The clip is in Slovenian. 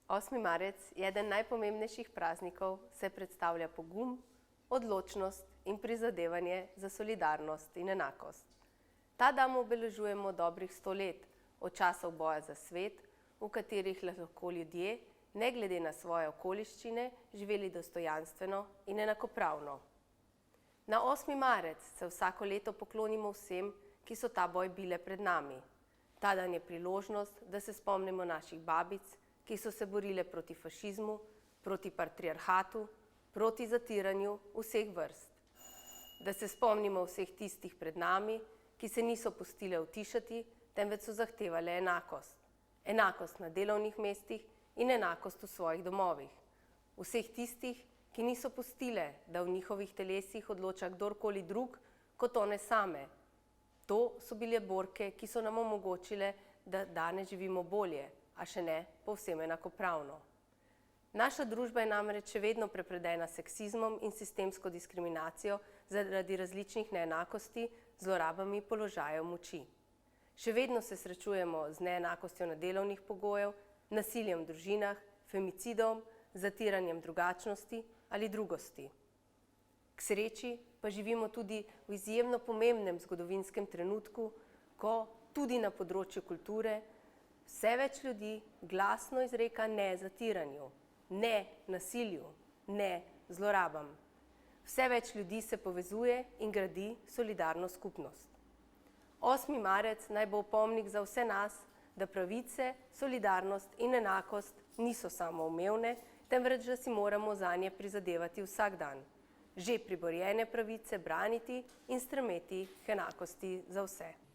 8. marec je eden najpomembnejših praznikov, saj predstavlja pogum, odločnost in prizadevanje za solidarnost in enakost. Ta dan obeležujemo dobrih 100 let, od časov boja za svet, v katerih lahko ljudje, ne glede na svoje okoliščine, živeli dostojanstveno in enakopravno. Na 8. marec se vsako leto poklonimo vsem, ki so ta boj bile pred nami. Ta dan je priložnost, da se spomnimo naših babic, ki so se borile proti fašizmu, proti patriarhatu, proti zatiranju vseh vrst. Da se spomnimo vseh tistih pred nami, ki se niso pustile utišati, temveč so zahtevale enakost. Enakost na delovnih mestih in enakost v svojih domovih. Vseh tistih, ki niso pustile, da v njihovih telesih odloča kdorkoli drug kot one same. To so bile borke, ki so nam omogočile, da danes živimo bolje, a še ne povsem enakopravno. Naša družba je namreč še vedno prepredena seksizmom in sistemsko diskriminacijo zaradi različnih neenakosti, zlorabami položajev moči. Še vedno se srečujemo z neenakostjo na delovnih pogojev, nasiljem v družinah, femicidom, zatiranjem drugačnosti ali drugosti. K sreči pa živimo tudi v izjemno pomembnem zgodovinskem trenutku, ko tudi na področju kulture vse več ljudi glasno izreka ne zatiranju, ne nasilju, ne zlorabam. Vse več ljudi se povezuje in gradi solidarno skupnost. 8. marec naj bo opomnik za vse nas, da pravice, solidarnost in enakost niso samoumevne, temveč da si moramo zanje prizadevati vsak dan. Že priborjene pravice braniti in stremeti k enakosti za vse.